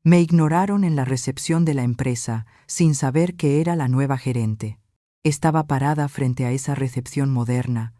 Me ignoraron en la recepción de la empresa, sin saber que era la nueva gerente. Estaba parada frente a esa recepción moderna,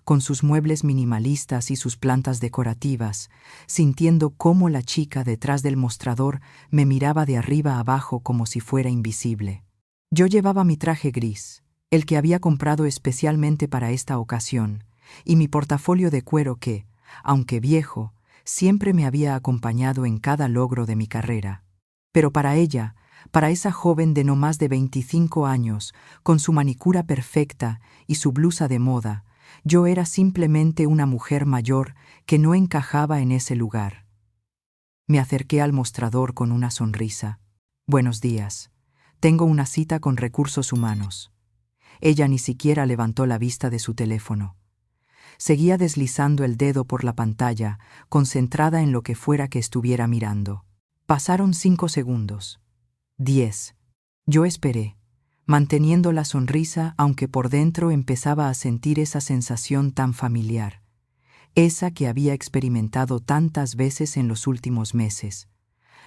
con sus muebles minimalistas y sus plantas decorativas, sintiendo cómo la chica detrás del mostrador me miraba de arriba a abajo como si fuera invisible. Yo llevaba mi traje gris, el que había comprado especialmente para esta ocasión, y mi portafolio de cuero que, aunque viejo, siempre me había acompañado en cada logro de mi carrera. Pero para ella, para esa joven de no más de 25 años, con su manicura perfecta y su blusa de moda, yo era simplemente una mujer mayor que no encajaba en ese lugar. Me acerqué al mostrador con una sonrisa. «Buenos días. Tengo una cita con recursos humanos». Ella ni siquiera levantó la vista de su teléfono. Seguía deslizando el dedo por la pantalla, concentrada en lo que fuera que estuviera mirando. Pasaron 5 segundos. 10. Yo esperé, manteniendo la sonrisa aunque por dentro empezaba a sentir esa sensación tan familiar, esa que había experimentado tantas veces en los últimos meses,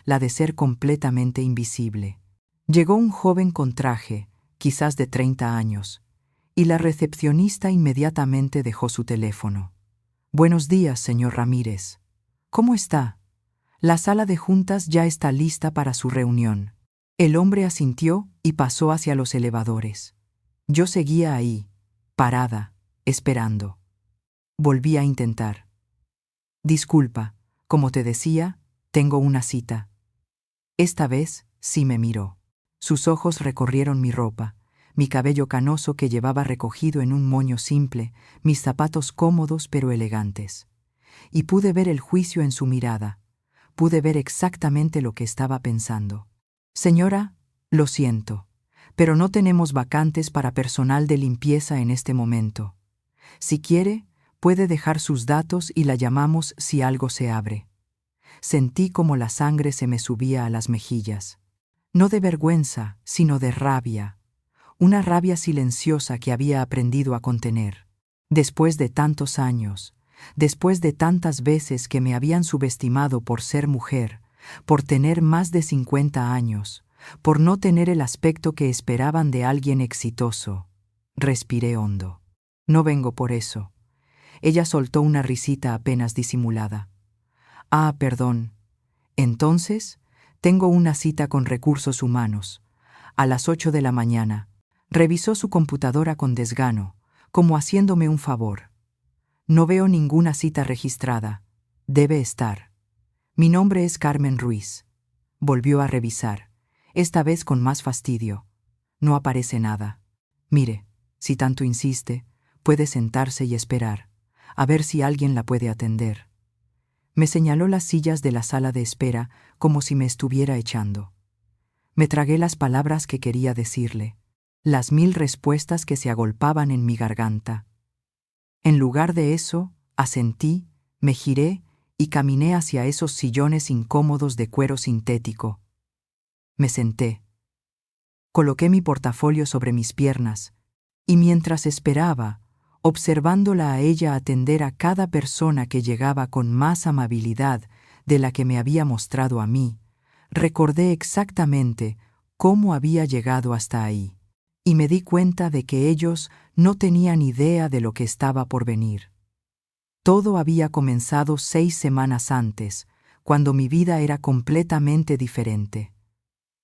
la de ser completamente invisible. Llegó un joven con traje, quizás de 30 años, y la recepcionista inmediatamente dejó su teléfono. «Buenos días, señor Ramírez. ¿Cómo está? La sala de juntas ya está lista para su reunión». El hombre asintió y pasó hacia los elevadores. Yo seguía ahí, parada, esperando. Volví a intentar. «Disculpa, como te decía, tengo una cita». Esta vez sí me miró. Sus ojos recorrieron mi ropa, mi cabello canoso que llevaba recogido en un moño simple, mis zapatos cómodos pero elegantes. Y pude ver el juicio en su mirada. Pude ver exactamente lo que estaba pensando. «Señora, lo siento, pero no tenemos vacantes para personal de limpieza en este momento. Si quiere, puede dejar sus datos y la llamamos si algo se abre». Sentí como la sangre se me subía a las mejillas. No de vergüenza, sino de rabia. Una rabia silenciosa que había aprendido a contener. Después de tantos años, después de tantas veces que me habían subestimado por ser mujer, por tener más de 50 años, por no tener el aspecto que esperaban de alguien exitoso, respiré hondo. «No vengo por eso». Ella soltó una risita apenas disimulada. «Ah, perdón. Entonces, tengo una cita con recursos humanos. A las 8 de la mañana». Revisó su computadora con desgano, como haciéndome un favor. «No veo ninguna cita registrada. Debe estar. Mi nombre es Carmen Ruiz». Volvió a revisar, esta vez con más fastidio. «No aparece nada. Mire, si tanto insiste, puede sentarse y esperar, a ver si alguien la puede atender». Me señaló las sillas de la sala de espera como si me estuviera echando. Me tragué las palabras que quería decirle, las 1000 respuestas que se agolpaban en mi garganta. En lugar de eso, asentí, me giré y caminé hacia esos sillones incómodos de cuero sintético. Me senté. Coloqué mi portafolio sobre mis piernas y mientras esperaba, observándola a ella atender a cada persona que llegaba con más amabilidad de la que me había mostrado a mí, recordé exactamente cómo había llegado hasta ahí. Y me di cuenta de que ellos no tenían idea de lo que estaba por venir. Todo había comenzado 6 semanas antes, cuando mi vida era completamente diferente.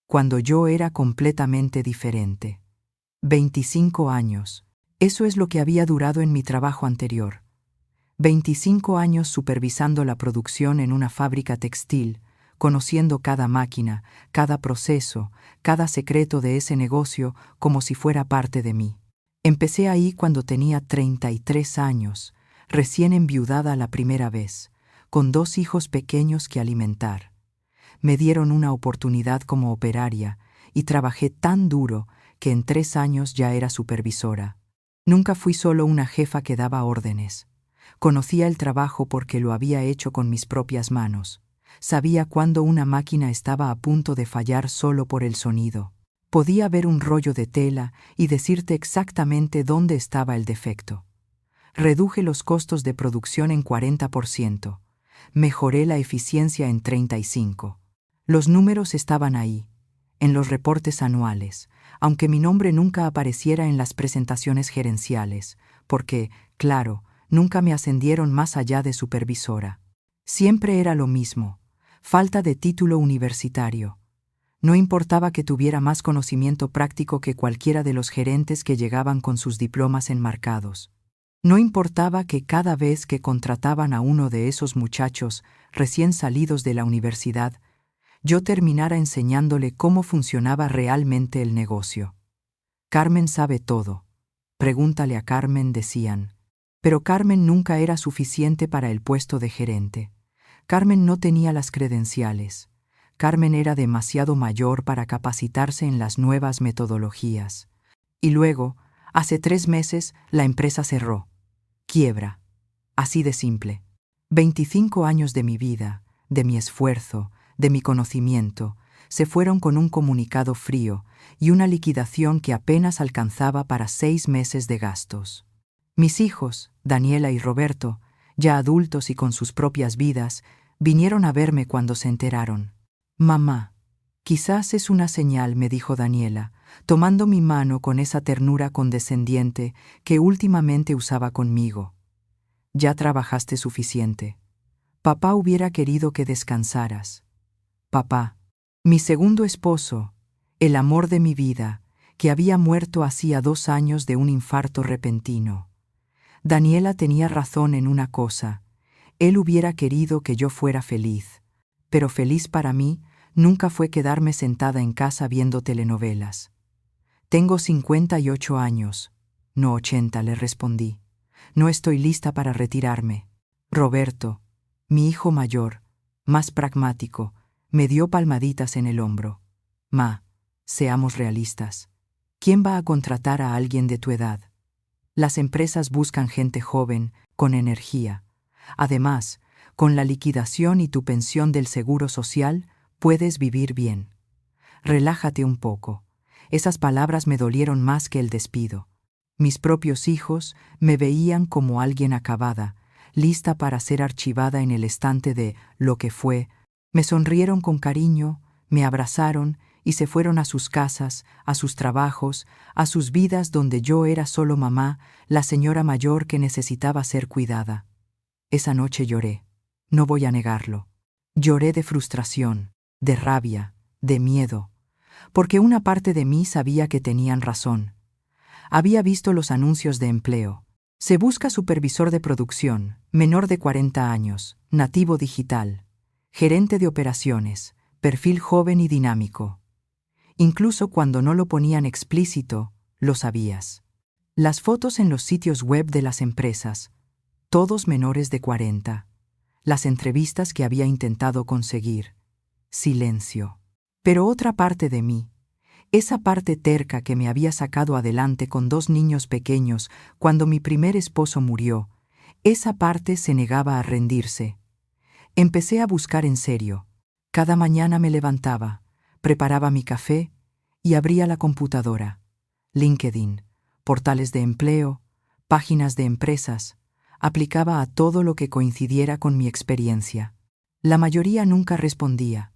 Cuando yo era completamente diferente. 25 años. Eso es lo que había durado en mi trabajo anterior. 25 años supervisando la producción en una fábrica textil, conociendo cada máquina, cada proceso, cada secreto de ese negocio como si fuera parte de mí. Empecé ahí cuando tenía 33 años, recién enviudada la primera vez, con 2 hijos pequeños que alimentar. Me dieron una oportunidad como operaria y trabajé tan duro que en 3 años ya era supervisora. Nunca fui solo una jefa que daba órdenes. Conocía el trabajo porque lo había hecho con mis propias manos. Sabía cuándo una máquina estaba a punto de fallar solo por el sonido. Podía ver un rollo de tela y decirte exactamente dónde estaba el defecto. Reduje los costos de producción en 40%. Mejoré la eficiencia en 35%. Los números estaban ahí, en los reportes anuales, aunque mi nombre nunca apareciera en las presentaciones gerenciales, porque, claro, nunca me ascendieron más allá de supervisora. Siempre era lo mismo, falta de título universitario. No importaba que tuviera más conocimiento práctico que cualquiera de los gerentes que llegaban con sus diplomas enmarcados. No importaba que cada vez que contrataban a uno de esos muchachos recién salidos de la universidad, yo terminara enseñándole cómo funcionaba realmente el negocio. Carmen sabe todo. Pregúntale a Carmen, decían. Pero Carmen nunca era suficiente para el puesto de gerente. Carmen no tenía las credenciales. Carmen era demasiado mayor para capacitarse en las nuevas metodologías. Y luego, hace 3 meses, la empresa cerró. Quiebra. Así de simple. 25 años de mi vida, de mi esfuerzo, de mi conocimiento, se fueron con un comunicado frío y una liquidación que apenas alcanzaba para 6 meses de gastos. Mis hijos, Daniela y Roberto, ya adultos y con sus propias vidas, vinieron a verme cuando se enteraron. «Mamá, quizás es una señal», me dijo Daniela, tomando mi mano con esa ternura condescendiente que últimamente usaba conmigo. «Ya trabajaste suficiente. Papá hubiera querido que descansaras. Papá, mi segundo esposo, el amor de mi vida, que había muerto hacía 2 años de un infarto repentino. Daniela tenía razón en una cosa. Él hubiera querido que yo fuera feliz, pero feliz para mí nunca fue quedarme sentada en casa viendo telenovelas. Tengo 58 años, no 80, le respondí. No estoy lista para retirarme. Roberto, mi hijo mayor, más pragmático, me dio palmaditas en el hombro. «Ma, seamos realistas. ¿Quién va a contratar a alguien de tu edad? Las empresas buscan gente joven, con energía. Además, con la liquidación y tu pensión del seguro social, puedes vivir bien. Relájate un poco». Esas palabras me dolieron más que el despido. Mis propios hijos me veían como alguien acabada, lista para ser archivada en el estante de lo que fue. Me sonrieron con cariño, me abrazaron y se fueron a sus casas, a sus trabajos, a sus vidas donde yo era solo mamá, la señora mayor que necesitaba ser cuidada. Esa noche lloré, no voy a negarlo. Lloré de frustración, de rabia, de miedo, porque una parte de mí sabía que tenían razón. Había visto los anuncios de empleo. Se busca supervisor de producción, menor de 40 años, nativo digital, gerente de operaciones, perfil joven y dinámico. Incluso cuando no lo ponían explícito, lo sabías. Las fotos en los sitios web de las empresas, todos menores de 40. Las entrevistas que había intentado conseguir. Silencio. Pero otra parte de mí, esa parte terca que me había sacado adelante con 2 niños pequeños cuando mi primer esposo murió, esa parte se negaba a rendirse. Empecé a buscar en serio. Cada mañana me levantaba, preparaba mi café y abría la computadora. LinkedIn, portales de empleo, páginas de empresas. Aplicaba a todo lo que coincidiera con mi experiencia. La mayoría nunca respondía.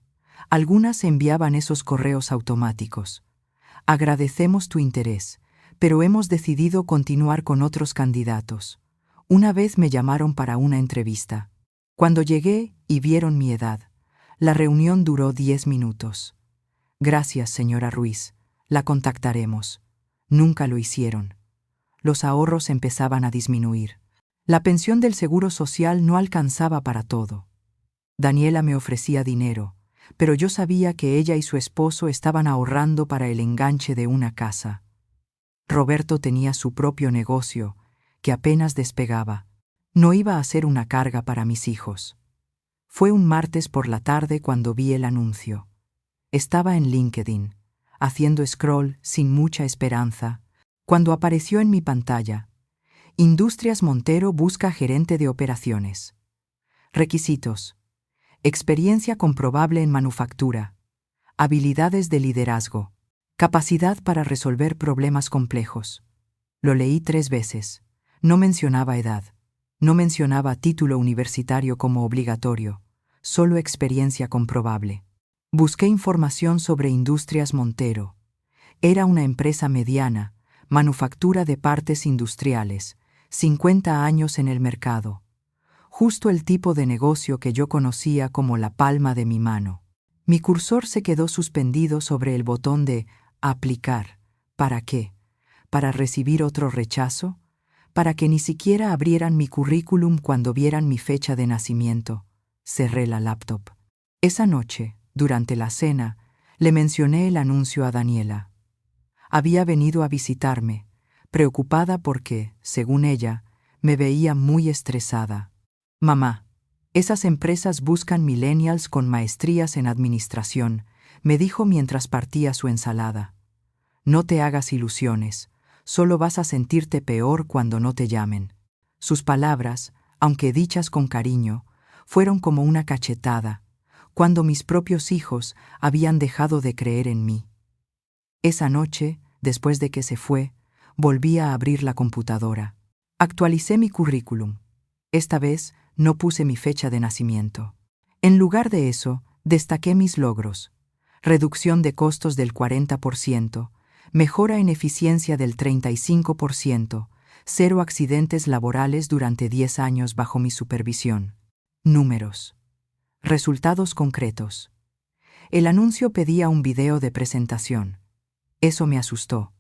Algunas enviaban esos correos automáticos. «Agradecemos tu interés, pero hemos decidido continuar con otros candidatos». Una vez me llamaron para una entrevista. Cuando llegué y vieron mi edad, la reunión duró 10 minutos. «Gracias, señora Ruiz, la contactaremos». Nunca lo hicieron. Los ahorros empezaban a disminuir. La pensión del seguro social no alcanzaba para todo. Daniela me ofrecía dinero, pero yo sabía que ella y su esposo estaban ahorrando para el enganche de una casa. Roberto tenía su propio negocio, que apenas despegaba. No iba a ser una carga para mis hijos. Fue un martes por la tarde cuando vi el anuncio. Estaba en LinkedIn, haciendo scroll sin mucha esperanza, cuando apareció en mi pantalla: Industrias Montero busca gerente de operaciones. Requisitos: experiencia comprobable en manufactura, habilidades de liderazgo, capacidad para resolver problemas complejos. Lo leí 3 veces. No mencionaba edad, no mencionaba título universitario como obligatorio, solo experiencia comprobable. Busqué información sobre Industrias Montero. Era una empresa mediana, manufactura de partes industriales, 50 años en el mercado. Justo el tipo de negocio que yo conocía como la palma de mi mano. Mi cursor se quedó suspendido sobre el botón de aplicar. ¿Para qué? ¿Para recibir otro rechazo? ¿Para que ni siquiera abrieran mi currículum cuando vieran mi fecha de nacimiento? Cerré la laptop. Esa noche, durante la cena, le mencioné el anuncio a Daniela. Había venido a visitarme, preocupada porque, según ella, me veía muy estresada. Mamá, esas empresas buscan millennials con maestrías en administración, me dijo mientras partía su ensalada. No te hagas ilusiones, solo vas a sentirte peor cuando no te llamen. Sus palabras, aunque dichas con cariño, fueron como una cachetada, cuando mis propios hijos habían dejado de creer en mí. Esa noche, después de que se fue, volví a abrir la computadora. Actualicé mi currículum. Esta vez no puse mi fecha de nacimiento. En lugar de eso, destaqué mis logros. Reducción de costos del 40%, mejora en eficiencia del 35%, 0 accidentes laborales durante 10 años bajo mi supervisión. Números. Resultados concretos. El anuncio pedía un video de presentación. Eso me asustó.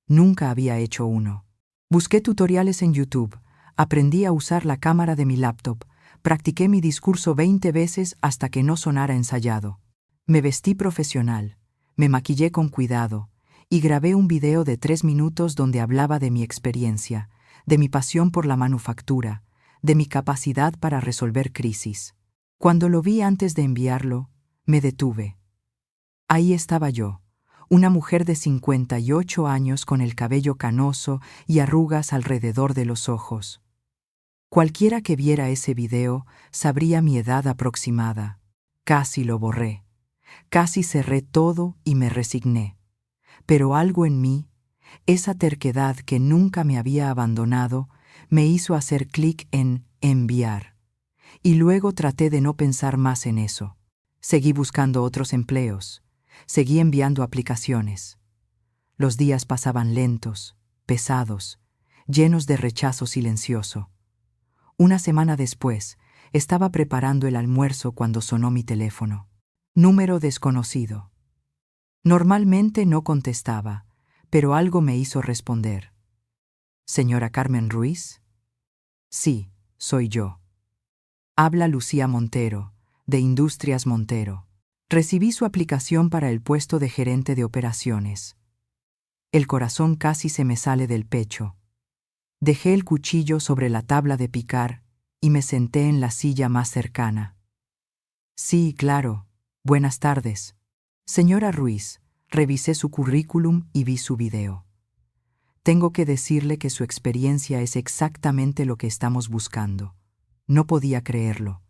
Nunca había hecho uno. Busqué tutoriales en YouTube, aprendí a usar la cámara de mi laptop, practiqué mi discurso 20 veces hasta que no sonara ensayado. Me vestí profesional, me maquillé con cuidado y grabé un video de 3 minutos donde hablaba de mi experiencia, de mi pasión por la manufactura, de mi capacidad para resolver crisis. Cuando lo vi antes de enviarlo, me detuve. Ahí estaba yo, una mujer de 58 años con el cabello canoso y arrugas alrededor de los ojos. Cualquiera que viera ese video sabría mi edad aproximada. Casi lo borré. Casi cerré todo y me resigné. Pero algo en mí, esa terquedad que nunca me había abandonado, me hizo hacer clic en enviar. Y luego traté de no pensar más en eso. Seguí buscando otros empleos. Seguí enviando aplicaciones. Los días pasaban lentos, pesados, llenos de rechazo silencioso. Una semana después, estaba preparando el almuerzo cuando sonó mi teléfono. Número desconocido. Normalmente no contestaba, pero algo me hizo responder. ¿Señora Carmen Ruiz? Sí, soy yo. Habla Lucía Montero, de Industrias Montero. Recibí su aplicación para el puesto de gerente de operaciones. El corazón casi se me sale del pecho. Dejé el cuchillo sobre la tabla de picar y me senté en la silla más cercana. Sí, claro. Buenas tardes. Señora Ruiz, revisé su currículum y vi su video. Tengo que decirle que su experiencia es exactamente lo que estamos buscando. No podía creerlo.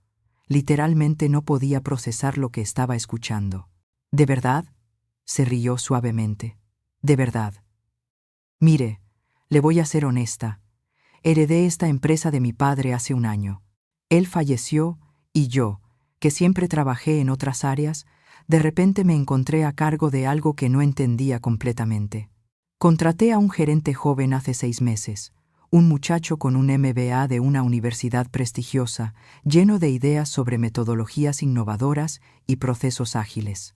Literalmente no podía procesar lo que estaba escuchando. ¿De verdad? Se rió suavemente. De verdad. Mire, le voy a ser honesta. Heredé esta empresa de mi padre hace un año. Él falleció y yo, que siempre trabajé en otras áreas, de repente me encontré a cargo de algo que no entendía completamente. Contraté a un gerente joven hace 6 meses, un muchacho con un MBA de una universidad prestigiosa, lleno de ideas sobre metodologías innovadoras y procesos ágiles.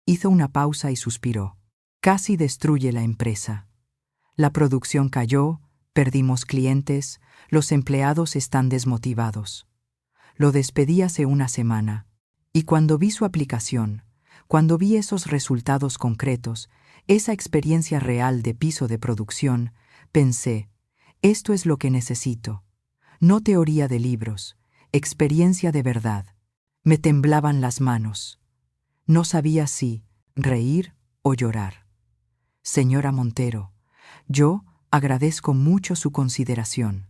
Hizo una pausa y suspiró. Casi destruye la empresa. La producción cayó, perdimos clientes, los empleados están desmotivados. Lo despedí hace una semana, y cuando vi su aplicación, cuando vi esos resultados concretos, esa experiencia real de piso de producción, pensé, esto es lo que necesito. No teoría de libros, experiencia de verdad. Me temblaban las manos. No sabía si reír o llorar. Señora Montero, yo agradezco mucho su consideración.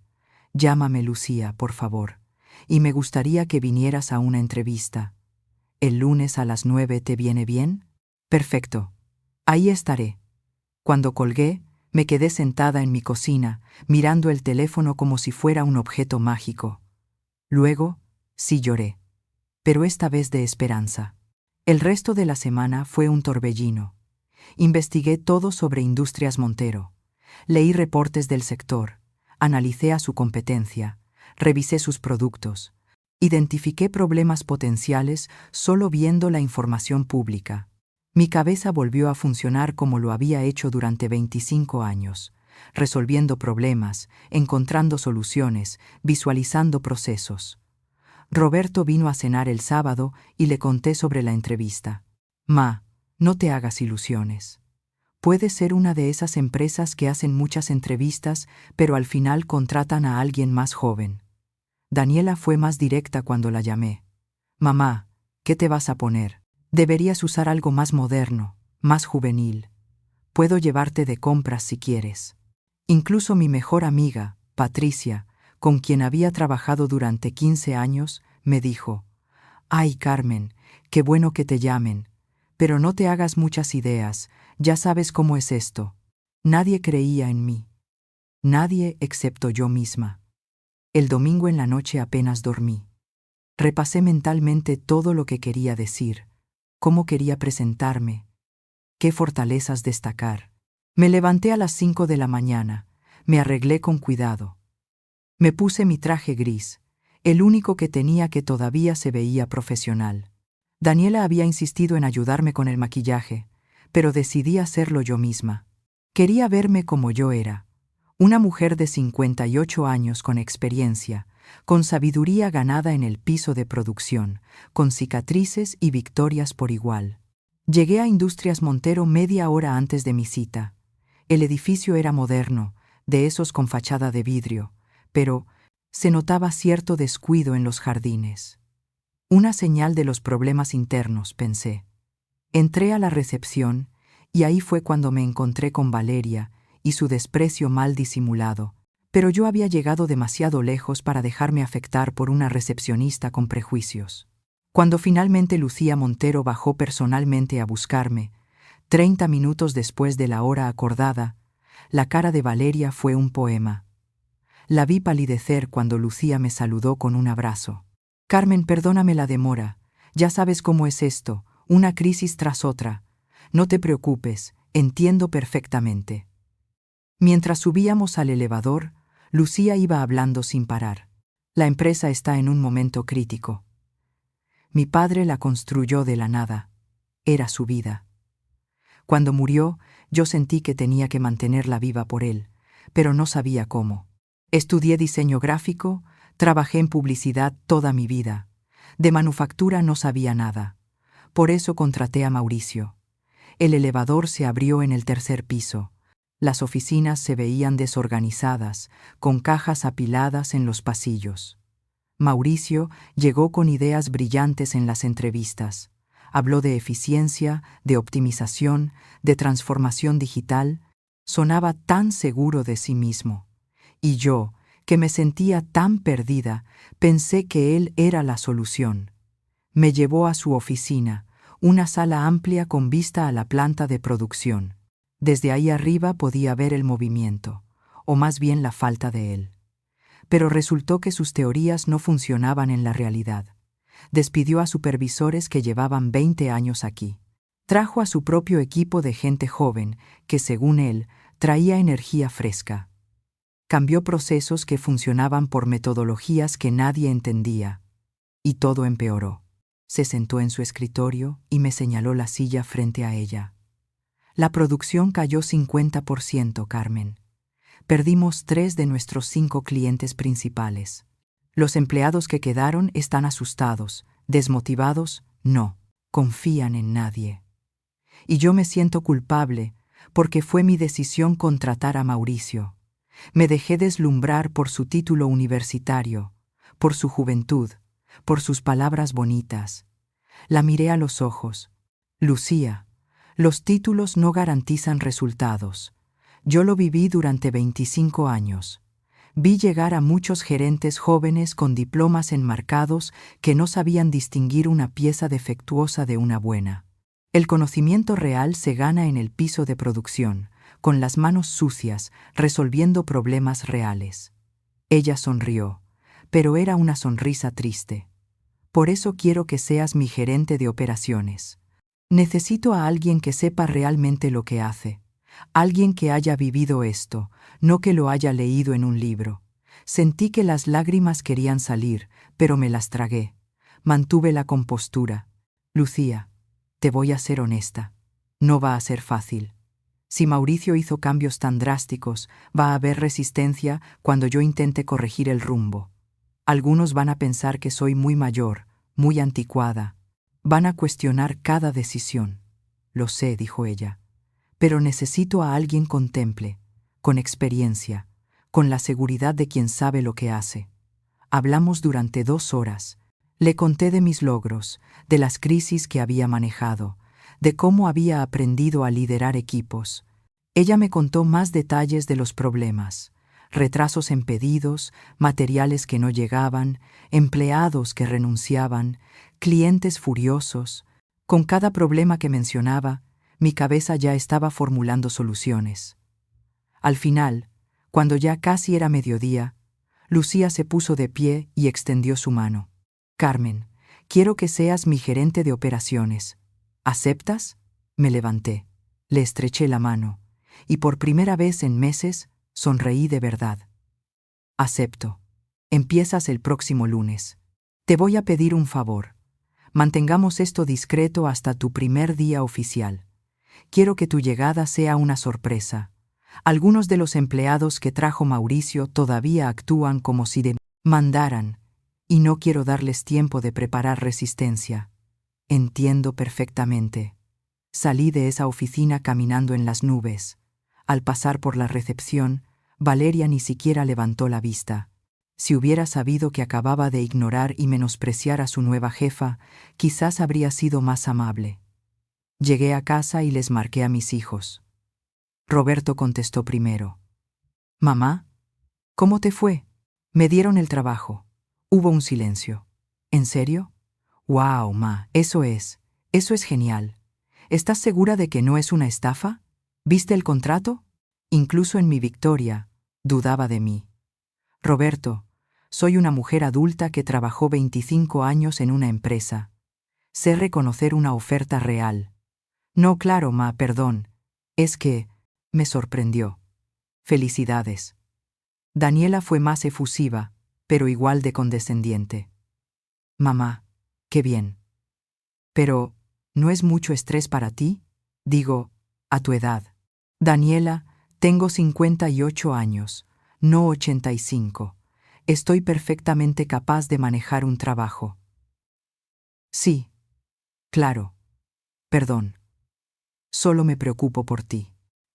Llámame Lucía, por favor, y me gustaría que vinieras a una entrevista. ¿El lunes a las 9 te viene bien? Perfecto. Ahí estaré. Cuando colgué, me quedé sentada en mi cocina, mirando el teléfono como si fuera un objeto mágico. Luego, sí lloré, pero esta vez de esperanza. El resto de la semana fue un torbellino. Investigué todo sobre Industrias Montero. Leí reportes del sector, analicé a su competencia, revisé sus productos, identifiqué problemas potenciales solo viendo la información pública. Mi cabeza volvió a funcionar como lo había hecho durante 25 años, resolviendo problemas, encontrando soluciones, visualizando procesos. Roberto vino a cenar el sábado y le conté sobre la entrevista. Ma, no te hagas ilusiones. Puede ser una de esas empresas que hacen muchas entrevistas, pero al final contratan a alguien más joven. Daniela fue más directa cuando la llamé. Mamá, ¿qué te vas a poner? Deberías usar algo más moderno, más juvenil. Puedo llevarte de compras si quieres. Incluso mi mejor amiga, Patricia, con quien había trabajado durante 15 años, me dijo: «Ay, Carmen, qué bueno que te llamen, pero no te hagas muchas ideas, ya sabes cómo es esto». Nadie creía en mí. Nadie excepto yo misma. El domingo en la noche apenas dormí. Repasé mentalmente todo lo que quería decir, cómo quería presentarme, qué fortalezas destacar. Me levanté a las 5 de la mañana, me arreglé con cuidado. Me puse mi traje gris, el único que tenía que todavía se veía profesional. Daniela había insistido en ayudarme con el maquillaje, pero decidí hacerlo yo misma. Quería verme como yo era, una mujer de 58 años con experiencia, con sabiduría ganada en el piso de producción, con cicatrices y victorias por igual. Llegué a Industrias Montero media hora antes de mi cita. El edificio era moderno, de esos con fachada de vidrio, pero se notaba cierto descuido en los jardines. Una señal de los problemas internos, pensé. Entré a la recepción y ahí fue cuando me encontré con Valeria y su desprecio mal disimulado, pero yo había llegado demasiado lejos para dejarme afectar por una recepcionista con prejuicios. Cuando finalmente Lucía Montero bajó personalmente a buscarme, 30 minutos después de la hora acordada, la cara de Valeria fue un poema. La vi palidecer cuando Lucía me saludó con un abrazo. «Carmen, perdóname la demora. Ya sabes cómo es esto, una crisis tras otra. No te preocupes, entiendo perfectamente». Mientras subíamos al elevador, Lucía iba hablando sin parar. «La empresa está en un momento crítico. Mi padre la construyó de la nada. Era su vida. Cuando murió, yo sentí que tenía que mantenerla viva por él, pero no sabía cómo. Estudié diseño gráfico, trabajé en publicidad toda mi vida. De manufactura no sabía nada. Por eso contraté a Mauricio. El elevador se abrió en el tercer piso. Las oficinas se veían desorganizadas, con cajas apiladas en los pasillos. Mauricio llegó con ideas brillantes en las entrevistas. Habló de eficiencia, de optimización, de transformación digital. Sonaba tan seguro de sí mismo. Y yo, que me sentía tan perdida, pensé que él era la solución. Me llevó a su oficina, una sala amplia con vista a la planta de producción. Desde ahí arriba podía ver el movimiento, o más bien la falta de él. Pero resultó que sus teorías no funcionaban en la realidad. Despidió a supervisores que llevaban 20 años aquí. Trajo a su propio equipo de gente joven que, según él, traía energía fresca. Cambió procesos que funcionaban por metodologías que nadie entendía. Y todo empeoró. Se sentó en su escritorio y me señaló la silla frente a ella. La producción cayó 50%, Carmen. Perdimos 3 de nuestros 5 clientes principales. Los empleados que quedaron están asustados, desmotivados, no, confían en nadie. Y yo me siento culpable porque fue mi decisión contratar a Mauricio. Me dejé deslumbrar por su título universitario, por su juventud, por sus palabras bonitas. La miré a los ojos. Lucía, los títulos no garantizan resultados. Yo lo viví durante 25 años. Vi llegar a muchos gerentes jóvenes con diplomas enmarcados que no sabían distinguir una pieza defectuosa de una buena. El conocimiento real se gana en el piso de producción, con las manos sucias, resolviendo problemas reales. Ella sonrió, pero era una sonrisa triste. Por eso quiero que seas mi gerente de operaciones. Necesito a alguien que sepa realmente lo que hace. Alguien que haya vivido esto, no que lo haya leído en un libro. Sentí que las lágrimas querían salir, pero me las tragué. Mantuve la compostura. Lucía, te voy a ser honesta. No va a ser fácil. Si Mauricio hizo cambios tan drásticos, va a haber resistencia cuando yo intente corregir el rumbo. Algunos van a pensar que soy muy mayor, muy anticuada. Van a cuestionar cada decisión. Lo sé, dijo ella. Pero necesito a alguien con temple, con experiencia, con la seguridad de quien sabe lo que hace. Hablamos durante 2 horas. Le conté de mis logros, de las crisis que había manejado, de cómo había aprendido a liderar equipos. Ella me contó más detalles de los problemas, retrasos en pedidos, materiales que no llegaban, empleados que renunciaban, clientes furiosos. Con cada problema que mencionaba, mi cabeza ya estaba formulando soluciones. Al final, cuando ya casi era mediodía, Lucía se puso de pie y extendió su mano. Carmen, quiero que seas mi gerente de operaciones. ¿Aceptas? Me levanté, le estreché la mano, y por primera vez en meses sonreí de verdad. Acepto. Empiezas el próximo lunes. Te voy a pedir un favor. Mantengamos esto discreto hasta tu primer día oficial. Quiero que tu llegada sea una sorpresa. Algunos de los empleados que trajo Mauricio todavía actúan como si mandaran, y no quiero darles tiempo de preparar resistencia. Entiendo perfectamente. Salí de esa oficina caminando en las nubes. Al pasar por la recepción, Valeria ni siquiera levantó la vista. Si hubiera sabido que acababa de ignorar y menospreciar a su nueva jefa, quizás habría sido más amable. Llegué a casa y les marqué a mis hijos. Roberto contestó primero. «Mamá, ¿cómo te fue?» Me dieron el trabajo. Hubo un silencio. ¿En serio? «Wow, ma, eso es genial. ¿Estás segura de que no es una estafa? ¿Viste el contrato?» Incluso en mi victoria, dudaba de mí. «Roberto, soy una mujer adulta que trabajó 25 años en una empresa. Sé reconocer una oferta real». «No, claro, ma, perdón. Es que…» me sorprendió. «Felicidades». Daniela fue más efusiva, pero igual de condescendiente. «Mamá, qué bien. Pero, ¿no es mucho estrés para ti? Digo, a tu edad». «Daniela, tengo 58 años, no 85. Estoy perfectamente capaz de manejar un trabajo». «Sí, claro. Perdón. Solo me preocupo por ti».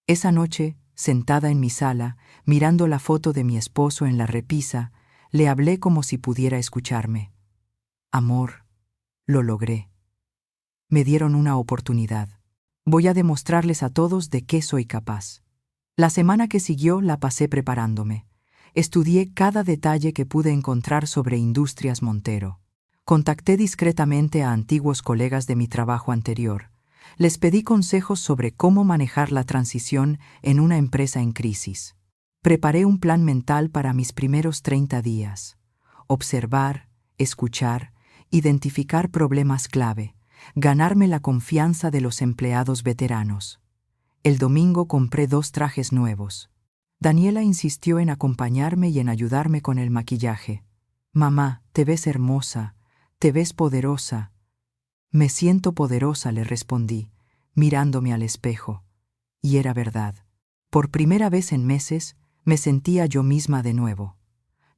Esa noche, sentada en mi sala, mirando la foto de mi esposo en la repisa, le hablé como si pudiera escucharme. «Amor, lo logré. Me dieron una oportunidad. Voy a demostrarles a todos de qué soy capaz». La semana que siguió la pasé preparándome. Estudié cada detalle que pude encontrar sobre Industrias Montero. Contacté discretamente a antiguos colegas de mi trabajo anterior. Les pedí consejos sobre cómo manejar la transición en una empresa en crisis. Preparé un plan mental para mis primeros 30 días. Observar, escuchar, identificar problemas clave, ganarme la confianza de los empleados veteranos. El domingo compré 2 trajes nuevos. Daniela insistió en acompañarme y en ayudarme con el maquillaje. «Mamá, te ves hermosa, te ves poderosa». «Me siento poderosa», le respondí, mirándome al espejo. Y era verdad. Por primera vez en meses, me sentía yo misma de nuevo.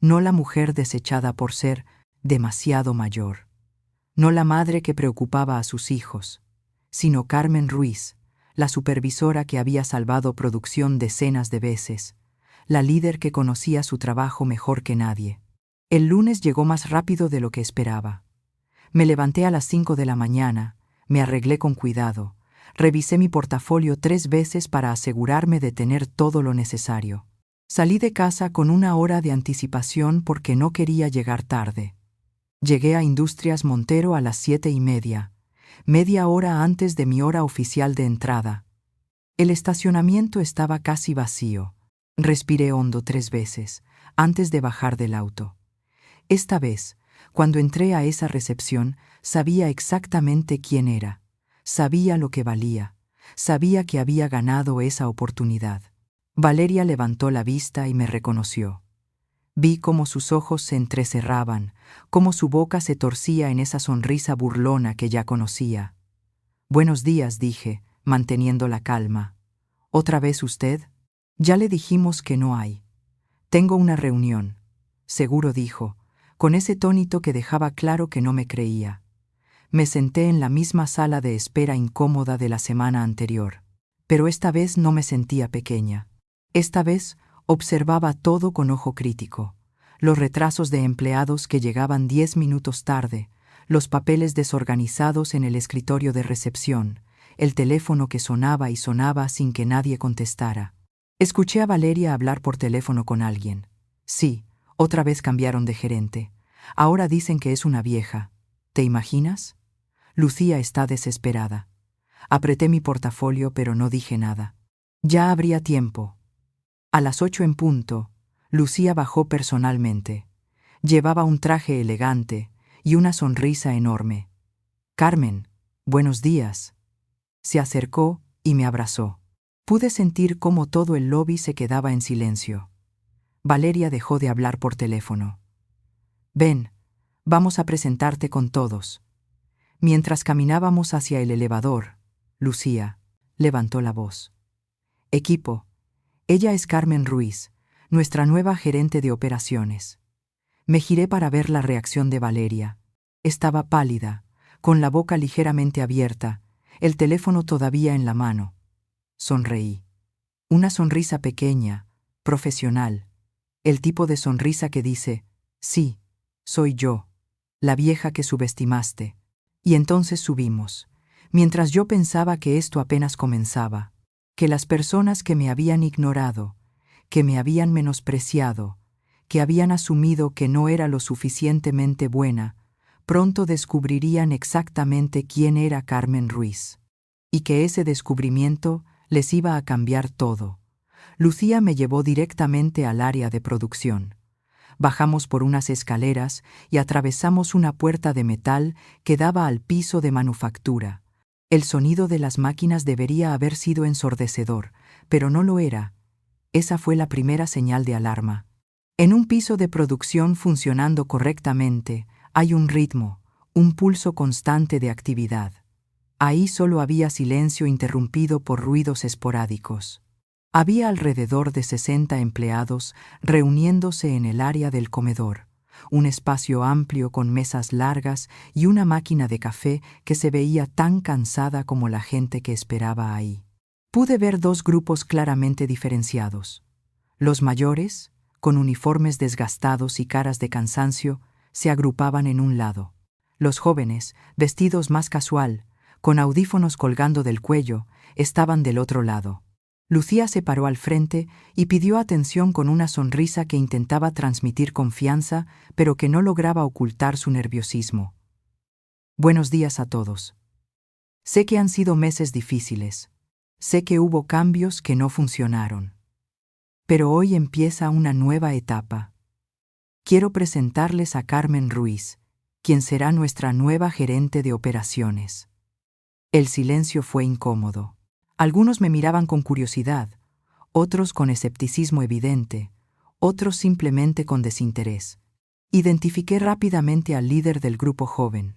No la mujer desechada por ser demasiado mayor. No la madre que preocupaba a sus hijos, sino Carmen Ruiz, la supervisora que había salvado producción decenas de veces, la líder que conocía su trabajo mejor que nadie. El lunes llegó más rápido de lo que esperaba. Me levanté a las 5 de la mañana, me arreglé con cuidado, revisé mi portafolio 3 veces para asegurarme de tener todo lo necesario. Salí de casa con 1 hora de anticipación porque no quería llegar tarde. Llegué a Industrias Montero a las 7:30, media hora antes de mi hora oficial de entrada. El estacionamiento estaba casi vacío. Respiré hondo 3 veces, antes de bajar del auto. Esta vez, Cuando entré a esa recepción, sabía exactamente quién era, sabía lo que valía, sabía que había ganado esa oportunidad. Valeria levantó la vista y me reconoció. Vi cómo sus ojos se entrecerraban, cómo su boca se torcía en esa sonrisa burlona que ya conocía. «Buenos días», dije, manteniendo la calma. «¿Otra vez usted?» «Ya le dijimos que no hay. Tengo una reunión», seguro dijo, con ese tónito que dejaba claro que no me creía. Me senté en la misma sala de espera incómoda de la semana anterior. Pero esta vez no me sentía pequeña. Esta vez observaba todo con ojo crítico. Los retrasos de empleados que llegaban 10 minutos tarde, los papeles desorganizados en el escritorio de recepción, el teléfono que sonaba y sonaba sin que nadie contestara. Escuché a Valeria hablar por teléfono con alguien. Sí, otra vez cambiaron de gerente. Ahora dicen que es una vieja. ¿Te imaginas? Lucía está desesperada. Apreté mi portafolio, pero no dije nada. Ya habría tiempo. A las 8 en punto, Lucía bajó personalmente. Llevaba un traje elegante y una sonrisa enorme. «Carmen, buenos días». Se acercó y me abrazó. Pude sentir cómo todo el lobby se quedaba en silencio. Valeria dejó de hablar por teléfono. «Ven, vamos a presentarte con todos». Mientras caminábamos hacia el elevador, Lucía levantó la voz. «Equipo, ella es Carmen Ruiz, nuestra nueva gerente de operaciones». Me giré para ver la reacción de Valeria. Estaba pálida, con la boca ligeramente abierta, el teléfono todavía en la mano. Sonreí. Una sonrisa pequeña, profesional. El tipo de sonrisa que dice, «Sí, soy yo, la vieja que subestimaste». Y entonces subimos, mientras yo pensaba que esto apenas comenzaba, que las personas que me habían ignorado, que me habían menospreciado, que habían asumido que no era lo suficientemente buena, pronto descubrirían exactamente quién era Carmen Ruiz. Y que ese descubrimiento les iba a cambiar todo. Lucía me llevó directamente al área de producción. Bajamos por unas escaleras y atravesamos una puerta de metal que daba al piso de manufactura. El sonido de las máquinas debería haber sido ensordecedor, pero no lo era. Esa fue la primera señal de alarma. En un piso de producción funcionando correctamente, hay un ritmo, un pulso constante de actividad. Ahí solo había silencio interrumpido por ruidos esporádicos. Había alrededor de 60 empleados reuniéndose en el área del comedor, un espacio amplio con mesas largas y una máquina de café que se veía tan cansada como la gente que esperaba ahí. Pude ver dos grupos claramente diferenciados. Los mayores, con uniformes desgastados y caras de cansancio, se agrupaban en un lado. Los jóvenes, vestidos más casual, con audífonos colgando del cuello, estaban del otro lado. Lucía se paró al frente y pidió atención con una sonrisa que intentaba transmitir confianza, pero que no lograba ocultar su nerviosismo. «Buenos días a todos. Sé que han sido meses difíciles. Sé que hubo cambios que no funcionaron. Pero hoy empieza una nueva etapa. Quiero presentarles a Carmen Ruiz, quien será nuestra nueva gerente de operaciones». El silencio fue incómodo. Algunos me miraban con curiosidad, otros con escepticismo evidente, otros simplemente con desinterés. Identifiqué rápidamente al líder del grupo joven,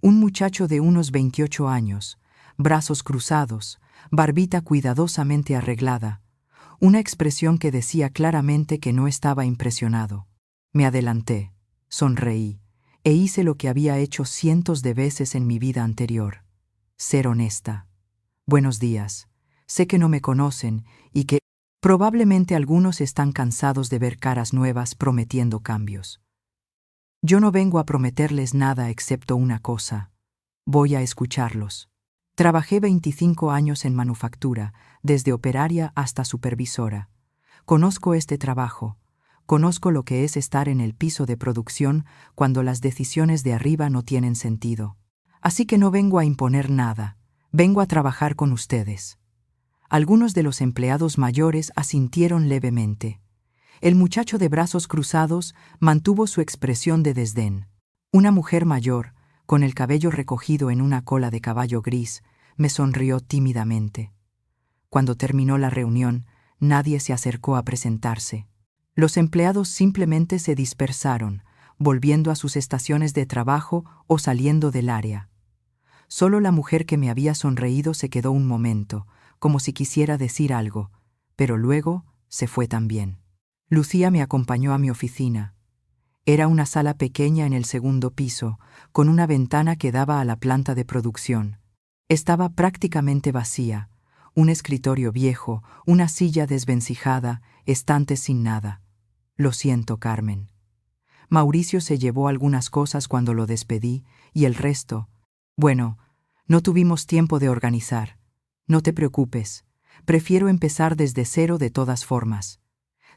un muchacho de unos 28 años, brazos cruzados, barbita cuidadosamente arreglada, una expresión que decía claramente que no estaba impresionado. Me adelanté, sonreí, e hice lo que había hecho cientos de veces en mi vida anterior: ser honesta. «Buenos días. Sé que no me conocen y que probablemente algunos están cansados de ver caras nuevas prometiendo cambios. Yo no vengo a prometerles nada excepto una cosa: voy a escucharlos. Trabajé 25 años en manufactura, desde operaria hasta supervisora. Conozco este trabajo. Conozco lo que es estar en el piso de producción cuando las decisiones de arriba no tienen sentido. Así que no vengo a imponer nada. Vengo a trabajar con ustedes». Algunos de los empleados mayores asintieron levemente. El muchacho de brazos cruzados mantuvo su expresión de desdén. Una mujer mayor, con el cabello recogido en una cola de caballo gris, me sonrió tímidamente. Cuando terminó la reunión, nadie se acercó a presentarse. Los empleados simplemente se dispersaron, volviendo a sus estaciones de trabajo o saliendo del área. Solo la mujer que me había sonreído se quedó un momento, como si quisiera decir algo, pero luego se fue también. Lucía me acompañó a mi oficina. Era una sala pequeña en el segundo piso, con una ventana que daba a la planta de producción. Estaba prácticamente vacía, un escritorio viejo, una silla desvencijada, estantes sin nada. Lo siento, Carmen. Mauricio se llevó algunas cosas cuando lo despedí, y el resto, bueno, no tuvimos tiempo de organizar. No te preocupes, prefiero empezar desde cero de todas formas.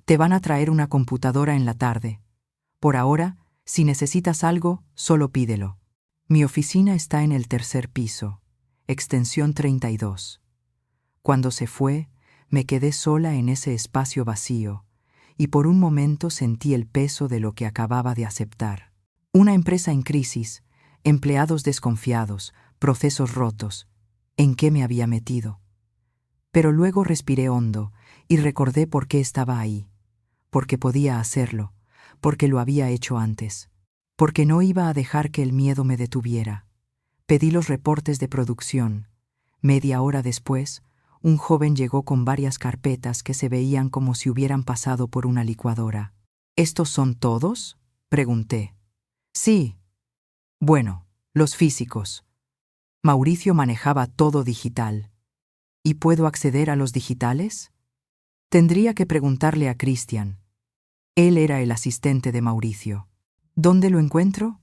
Te van a traer una computadora en la tarde. Por ahora, si necesitas algo, solo pídelo. Mi oficina está en el tercer piso, extensión 32. Cuando se fue, me quedé sola en ese espacio vacío, y por un momento sentí el peso de lo que acababa de aceptar. Una empresa en crisis, empleados desconfiados, procesos rotos. ¿En qué me había metido? Pero luego respiré hondo y recordé por qué estaba ahí. Porque podía hacerlo, porque lo había hecho antes, porque no iba a dejar que el miedo me detuviera. Pedí los reportes de producción. Media hora después, un joven llegó con varias carpetas que se veían como si hubieran pasado por una licuadora. ¿Estos son todos?, pregunté. Sí. Bueno, los físicos. Mauricio manejaba todo digital. ¿Y puedo acceder a los digitales? Tendría que preguntarle a Cristian. Él era el asistente de Mauricio. ¿Dónde lo encuentro?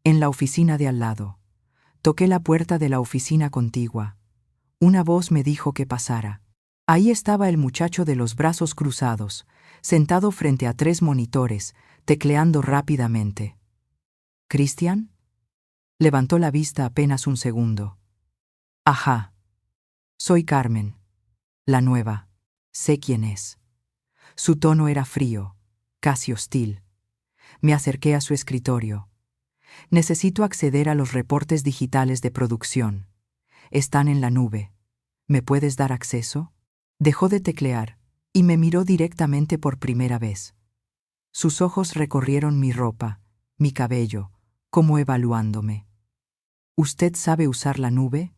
En la oficina de al lado. Toqué la puerta de la oficina contigua. Una voz me dijo que pasara. Ahí estaba el muchacho de los brazos cruzados, sentado frente a 3 monitores, tecleando rápidamente. ¿Cristian? Levantó la vista apenas un segundo. Ajá. Soy Carmen, la nueva. Sé quién es. Su tono era frío, casi hostil. Me acerqué a su escritorio. Necesito acceder a los reportes digitales de producción. Están en la nube. ¿Me puedes dar acceso? Dejó de teclear y me miró directamente por primera vez. Sus ojos recorrieron mi ropa, mi cabello, como evaluándome. ¿Usted sabe usar la nube?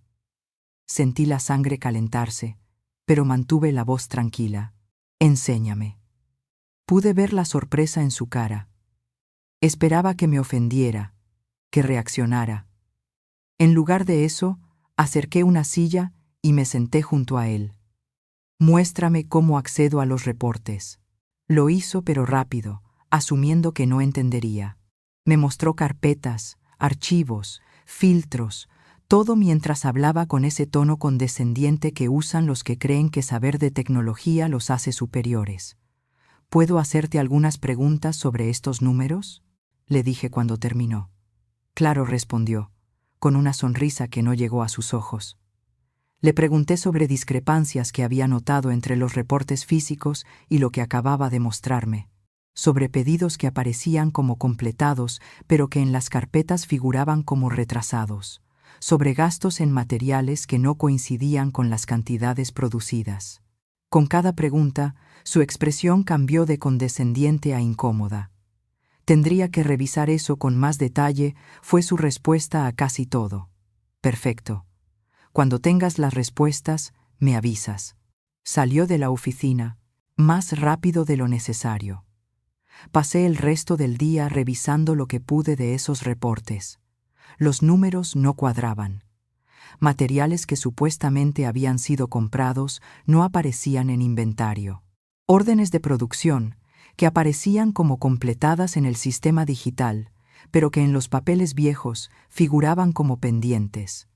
Sentí la sangre calentarse, pero mantuve la voz tranquila. Enséñame. Pude ver la sorpresa en su cara. Esperaba que me ofendiera, que reaccionara. En lugar de eso, acerqué una silla y me senté junto a él. Muéstrame cómo accedo a los reportes. Lo hizo pero rápido, asumiendo que no entendería. Me mostró carpetas, archivos, filtros, todo mientras hablaba con ese tono condescendiente que usan los que creen que saber de tecnología los hace superiores. ¿Puedo hacerte algunas preguntas sobre estos números?, le dije cuando terminó. Claro, respondió, con una sonrisa que no llegó a sus ojos. Le pregunté sobre discrepancias que había notado entre los reportes físicos y lo que acababa de mostrarme, sobre pedidos que aparecían como completados pero que en las carpetas figuraban como retrasados, sobre gastos en materiales que no coincidían con las cantidades producidas. Con cada pregunta, su expresión cambió de condescendiente a incómoda. Tendría que revisar eso con más detalle, fue su respuesta a casi todo. Perfecto. Cuando tengas las respuestas, me avisas. Salió de la oficina, más rápido de lo necesario. Pasé el resto del día revisando lo que pude de esos reportes. Los números no cuadraban. Materiales que supuestamente habían sido comprados no aparecían en inventario. Órdenes de producción que aparecían como completadas en el sistema digital, pero que en los papeles viejos figuraban como pendientes.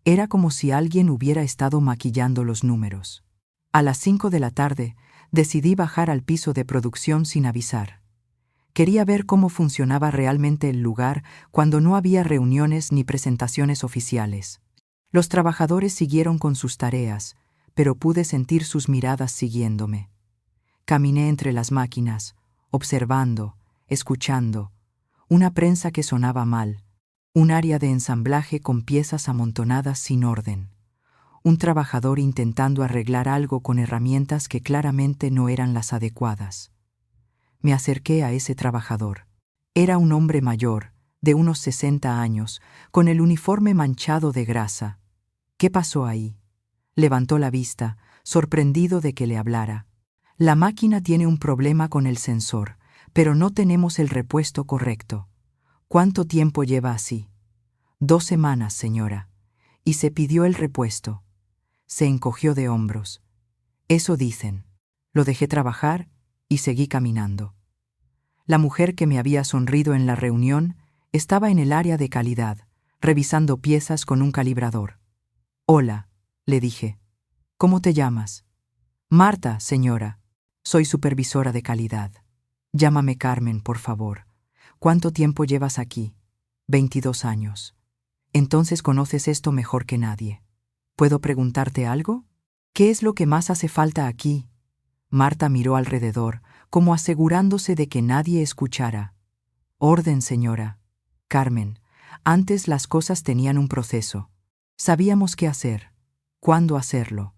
Era como si alguien hubiera estado maquillando los números. A las 5 de la tarde, decidí bajar al piso de producción sin avisar. Quería ver cómo funcionaba realmente el lugar cuando no había reuniones ni presentaciones oficiales. Los trabajadores siguieron con sus tareas, pero pude sentir sus miradas siguiéndome. Caminé entre las máquinas, observando, escuchando. una prensa que sonaba mal, un área de ensamblaje con piezas amontonadas sin orden, un trabajador intentando arreglar algo con herramientas que claramente no eran las adecuadas. Me acerqué a ese trabajador. Era un hombre mayor, de unos 60 años, con el uniforme manchado de grasa. ¿Qué pasó ahí? Levantó la vista, sorprendido de que le hablara. La máquina tiene un problema con el sensor, pero no tenemos el repuesto correcto. ¿Cuánto tiempo lleva así? 2 semanas, señora. Y se pidió el repuesto. Se encogió de hombros. Eso dicen. Lo dejé trabajar y seguí caminando. La mujer que me había sonrido en la reunión estaba en el área de calidad, revisando piezas con un calibrador. «Hola», le dije. «¿Cómo te llamas?» «Marta, señora. Soy supervisora de calidad. Llámame Carmen, por favor. ¿Cuánto tiempo llevas aquí?» 22 años. Entonces conoces esto mejor que nadie. ¿Puedo preguntarte algo? ¿Qué es lo que más hace falta aquí? Marta miró alrededor, como asegurándose de que nadie escuchara. Orden, señora. Carmen, antes las cosas tenían un proceso. Sabíamos qué hacer, cuándo hacerlo.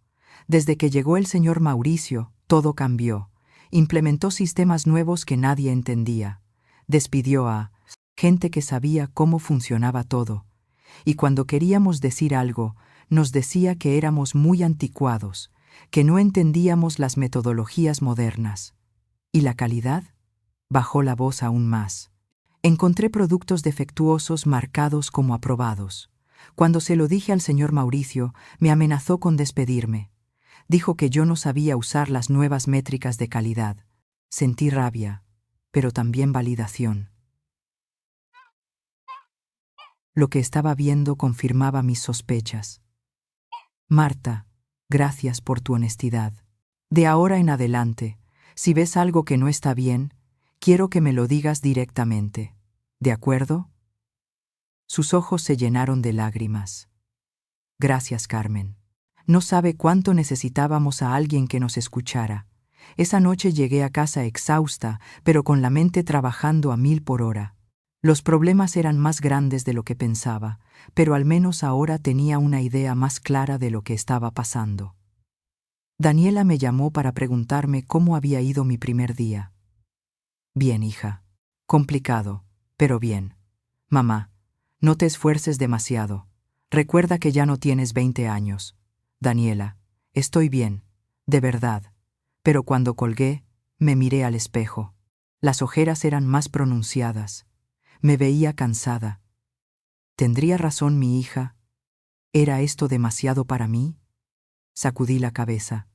Desde que llegó el señor Mauricio, todo cambió. Implementó sistemas nuevos que nadie entendía. Despidió a gente que sabía cómo funcionaba todo. Y cuando queríamos decir algo, nos decía que éramos muy anticuados, que no entendíamos las metodologías modernas. ¿Y la calidad? Bajó la voz aún más. Encontré productos defectuosos marcados como aprobados. Cuando se lo dije al señor Mauricio, me amenazó con despedirme. Dijo que yo no sabía usar las nuevas métricas de calidad. Sentí rabia, pero también validación. Lo que estaba viendo confirmaba mis sospechas. Marta, gracias por tu honestidad. De ahora en adelante, si ves algo que no está bien, quiero que me lo digas directamente. ¿De acuerdo? Sus ojos se llenaron de lágrimas. Gracias, Carmen. No sabe cuánto necesitábamos a alguien que nos escuchara. Esa noche llegué a casa exhausta, pero con la mente trabajando a 1000 por hora. Los problemas eran más grandes de lo que pensaba, pero al menos ahora tenía una idea más clara de lo que estaba pasando. Daniela me llamó para preguntarme cómo había ido mi primer día. Bien, hija. Complicado, pero bien. Mamá, no te esfuerces demasiado. Recuerda que ya no tienes 20 años. Daniela, estoy bien, de verdad. Pero cuando colgué, me miré al espejo. Las ojeras eran más pronunciadas. Me veía cansada. ¿Tendría razón mi hija? ¿Era esto demasiado para mí? Sacudí la cabeza.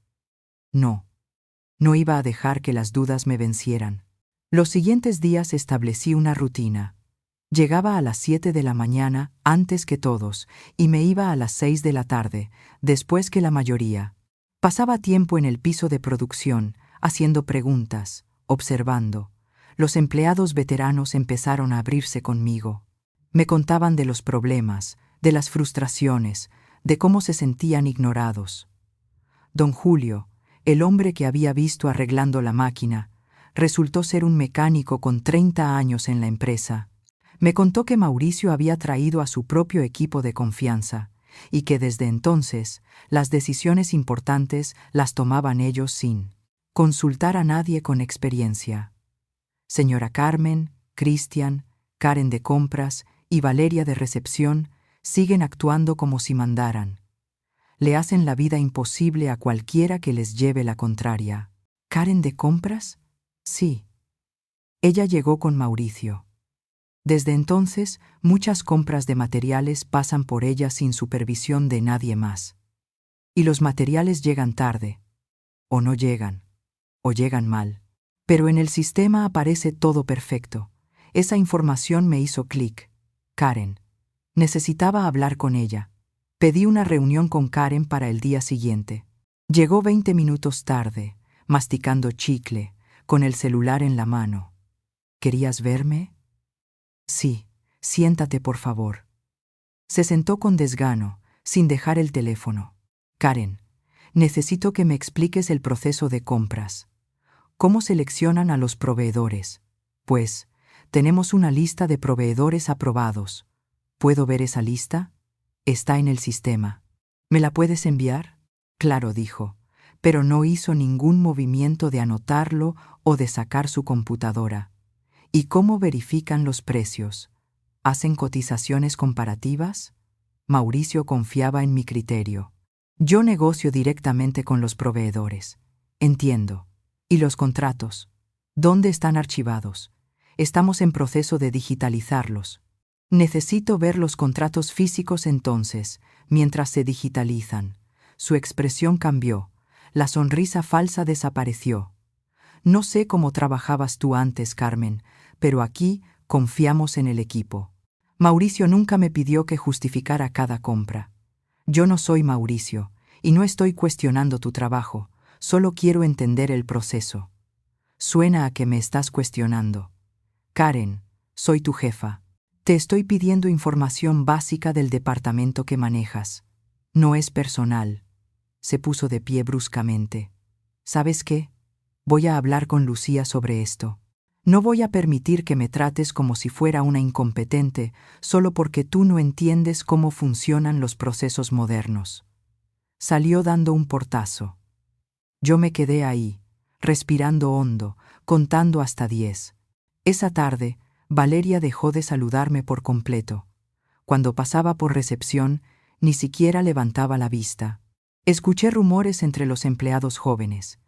No. No iba a dejar que las dudas me vencieran. Los siguientes días establecí una rutina. Llegaba a las 7 de la mañana, antes que todos, y me iba a las 6 de la tarde, después que la mayoría. Pasaba tiempo en el piso de producción, haciendo preguntas, observando. Los empleados veteranos empezaron a abrirse conmigo. Me contaban de los problemas, de las frustraciones, de cómo se sentían ignorados. Don Julio, el hombre que había visto arreglando la máquina, resultó ser un mecánico con 30 años en la empresa. Me contó que Mauricio había traído a su propio equipo de confianza y que desde entonces las decisiones importantes las tomaban ellos sin consultar a nadie con experiencia. Señora Carmen, Cristian, Karen de compras y Valeria de recepción siguen actuando como si mandaran. Le hacen la vida imposible a cualquiera que les lleve la contraria. ¿Karen de compras? Sí. Ella llegó con Mauricio. Desde entonces, muchas compras de materiales pasan por ella sin supervisión de nadie más. Y los materiales llegan tarde, o no llegan, o llegan mal. Pero en el sistema aparece todo perfecto. Esa información me hizo clic. Karen. Necesitaba hablar con ella. Pedí una reunión con Karen para el día siguiente. Llegó 20 minutos tarde, masticando chicle, con el celular en la mano. ¿Querías verme? Sí, siéntate por favor. Se sentó con desgano, sin dejar el teléfono. Karen, necesito que me expliques el proceso de compras. ¿Cómo seleccionan a los proveedores? Pues, Tenemos una lista de proveedores aprobados. ¿Puedo ver esa lista? Está en el sistema. ¿Me la puedes enviar? Claro, dijo, pero no hizo ningún movimiento de anotarlo o de sacar su computadora. ¿Y cómo verifican los precios? ¿Hacen cotizaciones comparativas? Mauricio confiaba en mi criterio. Yo negocio directamente con los proveedores. Entiendo. ¿Y los contratos? ¿Dónde están archivados? Estamos en proceso de digitalizarlos. Necesito ver los contratos físicos entonces, mientras se digitalizan. Su expresión cambió. La sonrisa falsa desapareció. No sé cómo trabajabas tú antes, Carmen, pero aquí confiamos en el equipo. Mauricio nunca me pidió que justificara cada compra. Yo no soy Mauricio, y no estoy cuestionando tu trabajo, solo quiero entender el proceso. Suena a que me estás cuestionando. Karen, soy tu jefa. Te estoy pidiendo información básica del departamento que manejas. No es personal. Se puso de pie bruscamente. ¿Sabes qué? Voy a hablar con Lucía sobre esto. No voy a permitir que me trates como si fuera una incompetente solo porque tú no entiendes cómo funcionan los procesos modernos. Salió dando un portazo. Yo me quedé ahí, respirando hondo, contando hasta 10. Esa tarde, Valeria dejó de saludarme por completo. Cuando pasaba por recepción, ni siquiera levantaba la vista. Escuché rumores entre los empleados jóvenes,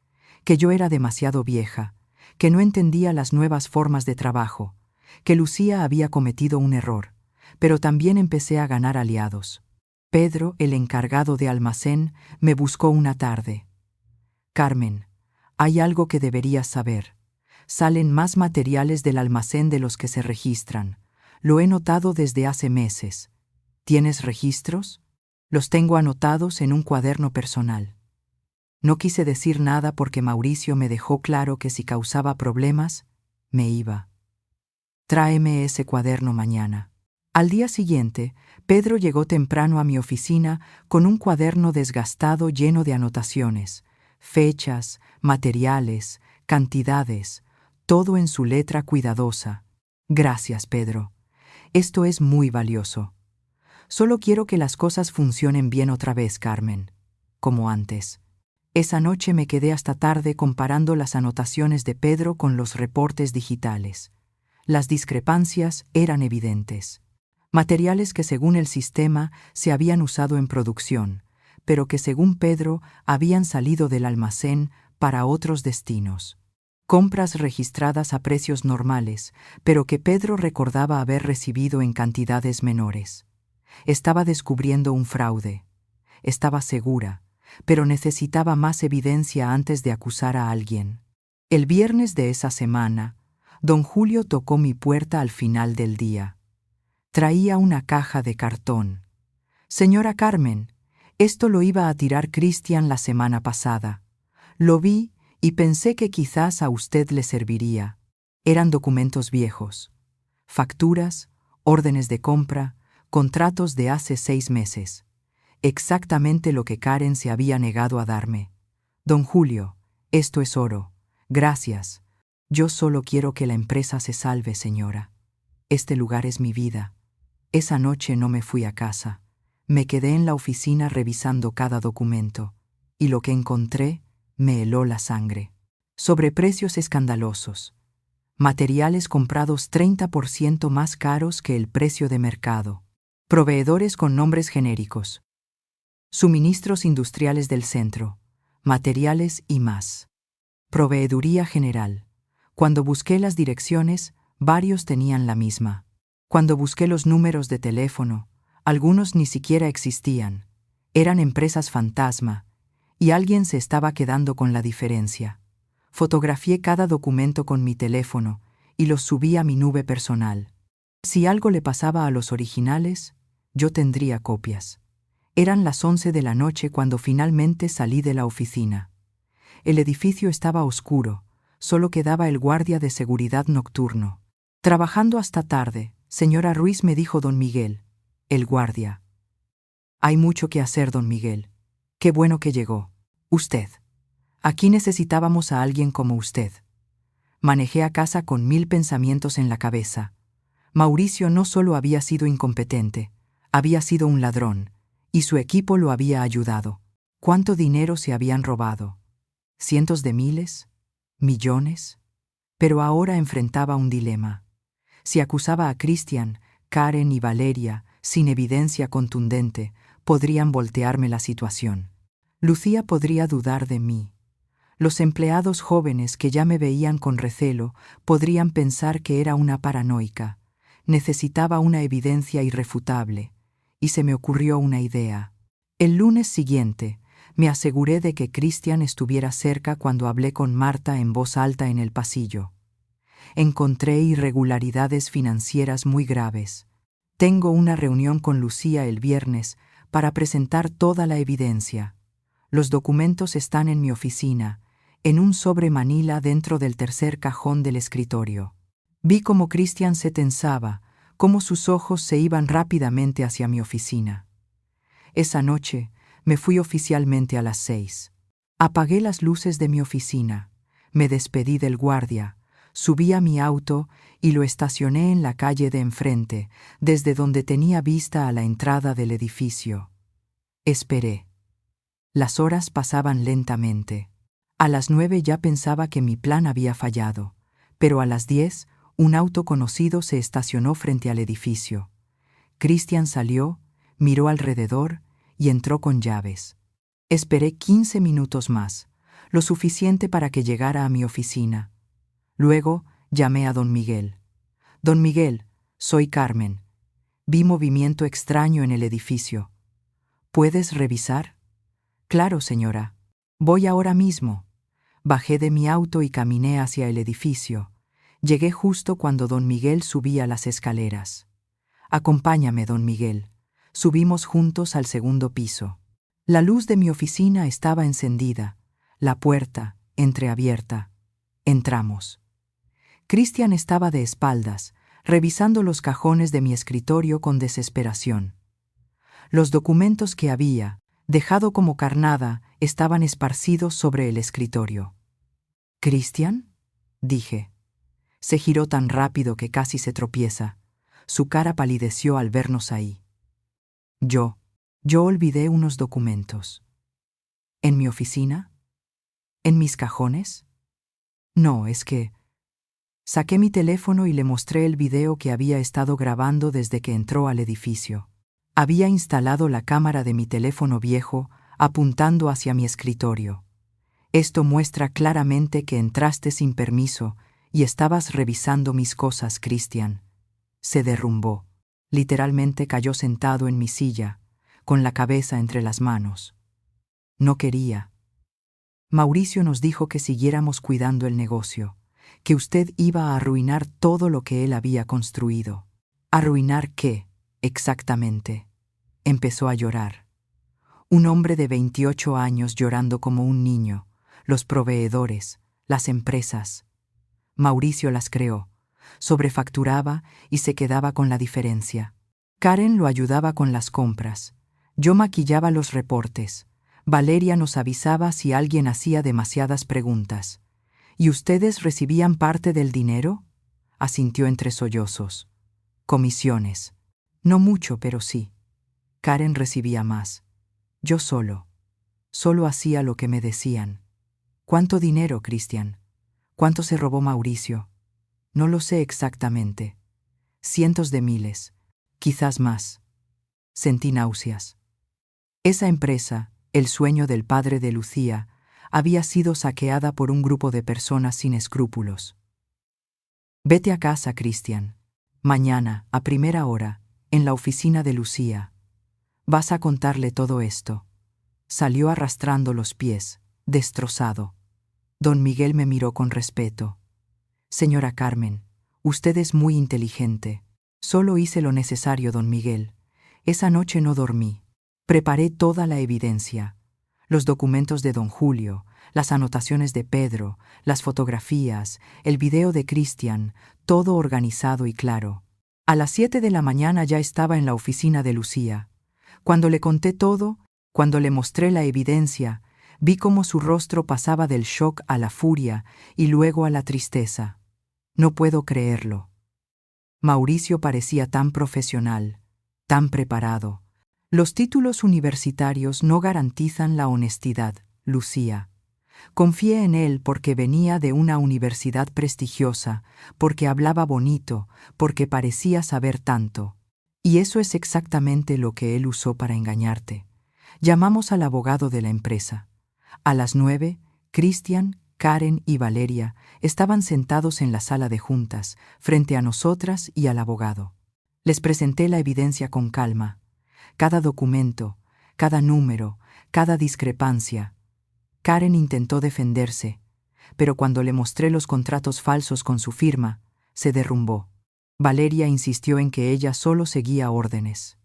que yo era demasiado vieja, que no entendía las nuevas formas de trabajo, que Lucía había cometido un error, pero también empecé a ganar aliados. Pedro, el encargado de almacén, me buscó una tarde. Carmen, hay algo que deberías saber. Salen más materiales del almacén de los que se registran. Lo he notado desde hace meses. ¿Tienes registros? Los tengo anotados en un cuaderno personal. No quise decir nada porque Mauricio me dejó claro que si causaba problemas, me iba. Tráeme ese cuaderno mañana. Al día siguiente, Pedro llegó temprano a mi oficina con un cuaderno desgastado lleno de anotaciones, fechas, materiales, cantidades, todo en su letra cuidadosa. Gracias, Pedro. Esto es muy valioso. Solo quiero que las cosas funcionen bien otra vez, Carmen, como antes. Esa noche me quedé hasta tarde comparando las anotaciones de Pedro con los reportes digitales. Las discrepancias eran evidentes. Materiales que según el sistema se habían usado en producción, pero que según Pedro habían salido del almacén para otros destinos. Compras registradas a precios normales, pero que Pedro recordaba haber recibido en cantidades menores. Estaba descubriendo un fraude. Estaba segura, pero necesitaba más evidencia antes de acusar a alguien. El viernes de esa semana, don Julio tocó mi puerta al final del día. Traía una caja de cartón. Señora Carmen, esto lo iba a tirar Cristian la semana pasada. Lo vi y pensé que quizás a usted le serviría. Eran documentos viejos. Facturas, órdenes de compra, contratos de hace 6 meses. Exactamente lo que Karen se había negado a darme. Don Julio, esto es oro. Gracias. Yo solo quiero que la empresa se salve, señora. Este lugar es mi vida. Esa noche no me fui a casa. Me quedé en la oficina revisando cada documento, y lo que encontré me heló la sangre. Sobreprecios escandalosos. Materiales comprados 30% más caros que el precio de mercado. Proveedores con nombres genéricos. Suministros industriales del centro. Materiales y más. Proveeduría general. Cuando busqué las direcciones, varios tenían la misma. Cuando busqué los números de teléfono, algunos ni siquiera existían. Eran empresas fantasma, y alguien se estaba quedando con la diferencia. Fotografié cada documento con mi teléfono y los subí a mi nube personal. Si algo le pasaba a los originales, yo tendría copias. Eran las 11 de la noche cuando finalmente salí de la oficina. El edificio estaba oscuro, solo quedaba el guardia de seguridad nocturno. Trabajando hasta tarde, señora Ruiz, me dijo don Miguel, el guardia. Hay mucho que hacer, don Miguel. Qué bueno que llegó. Usted. Aquí necesitábamos a alguien como usted. Manejé a casa con 1000 pensamientos en la cabeza. Mauricio no solo había sido incompetente, había sido un ladrón, y su equipo lo había ayudado. ¿Cuánto dinero se habían robado? ¿Cientos de miles? ¿Millones? Pero ahora enfrentaba un dilema. Si acusaba a Christian, Karen y Valeria, sin evidencia contundente, podrían voltearme la situación. Lucía podría dudar de mí. Los empleados jóvenes que ya me veían con recelo podrían pensar que era una paranoica. Necesitaba una evidencia irrefutable, y se me ocurrió una idea. El lunes siguiente, me aseguré de que Christian estuviera cerca cuando hablé con Marta en voz alta en el pasillo. Encontré irregularidades financieras muy graves. Tengo una reunión con Lucía el viernes para presentar toda la evidencia. Los documentos están en mi oficina, en un sobre manila dentro del tercer cajón del escritorio. Vi cómo Christian se tensaba, cómo sus ojos se iban rápidamente hacia mi oficina. Esa noche me fui oficialmente a las 6. Apagué las luces de mi oficina, me despedí del guardia, subí a mi auto y lo estacioné en la calle de enfrente, desde donde tenía vista a la entrada del edificio. Esperé. Las horas pasaban lentamente. A las 9 ya pensaba que mi plan había fallado, pero a las 10 un auto conocido se estacionó frente al edificio. Christian salió, miró alrededor y entró con llaves. Esperé 15 minutos más, lo suficiente para que llegara a mi oficina. Luego llamé a don Miguel. Don Miguel, soy Carmen. Vi movimiento extraño en el edificio. ¿Puedes revisar? Claro, señora. Voy ahora mismo. Bajé de mi auto y caminé hacia el edificio. Llegué justo cuando don Miguel subía las escaleras. Acompáñame, don Miguel. Subimos juntos al segundo piso. La luz de mi oficina estaba encendida, la puerta entreabierta. Entramos. Christian estaba de espaldas, revisando los cajones de mi escritorio con desesperación. Los documentos que había dejado como carnada estaban esparcidos sobre el escritorio. ¿Christian? Dije. Se giró tan rápido que casi se tropieza. Su cara palideció al vernos ahí. Yo olvidé unos documentos. ¿En mi oficina? ¿En mis cajones? No, es que... Saqué mi teléfono y le mostré el video que había estado grabando desde que entró al edificio. Había instalado la cámara de mi teléfono viejo apuntando hacia mi escritorio. Esto muestra claramente que entraste sin permiso y estabas revisando mis cosas, Christian. Se derrumbó. Literalmente cayó sentado en mi silla, con la cabeza entre las manos. No quería. Mauricio nos dijo que siguiéramos cuidando el negocio, que usted iba a arruinar todo lo que él había construido. ¿Arruinar qué, exactamente? Empezó a llorar. Un hombre de 28 años llorando como un niño, los proveedores, las empresas. Mauricio las creó, sobrefacturaba y se quedaba con la diferencia. Karen lo ayudaba con las compras. Yo maquillaba los reportes. Valeria nos avisaba si alguien hacía demasiadas preguntas. ¿Y ustedes recibían parte del dinero? Asintió entre sollozos. Comisiones. No mucho, pero sí. Karen recibía más. Yo solo hacía lo que me decían. ¿Cuánto dinero, Christian? ¿Cuánto se robó Mauricio? No lo sé exactamente. Cientos de miles, quizás más. Sentí náuseas. Esa empresa, el sueño del padre de Lucía, había sido saqueada por un grupo de personas sin escrúpulos. Vete a casa, Christian. Mañana, a primera hora, en la oficina de Lucía. Vas a contarle todo esto. Salió arrastrando los pies, destrozado. Don Miguel me miró con respeto. Señora Carmen, usted es muy inteligente. Solo hice lo necesario, don Miguel. Esa noche no dormí. Preparé toda la evidencia. Los documentos de don Julio, las anotaciones de Pedro, las fotografías, el video de Christian, todo organizado y claro. A las 7 de la mañana ya estaba en la oficina de Lucía. Cuando le conté todo, cuando le mostré la evidencia, Vi cómo su rostro pasaba del shock a la furia y luego a la tristeza. No puedo creerlo. Mauricio parecía tan profesional, tan preparado. Los títulos universitarios no garantizan la honestidad, Lucía. Confié en él porque venía de una universidad prestigiosa, porque hablaba bonito, porque parecía saber tanto. Y eso es exactamente lo que él usó para engañarte. Llamamos al abogado de la empresa. A las 9, Cristian, Karen y Valeria estaban sentados en la sala de juntas, frente a nosotras y al abogado. Les presenté la evidencia con calma. Cada documento, cada número, cada discrepancia. Karen intentó defenderse, pero cuando le mostré los contratos falsos con su firma, se derrumbó. Valeria insistió en que ella solo seguía órdenes.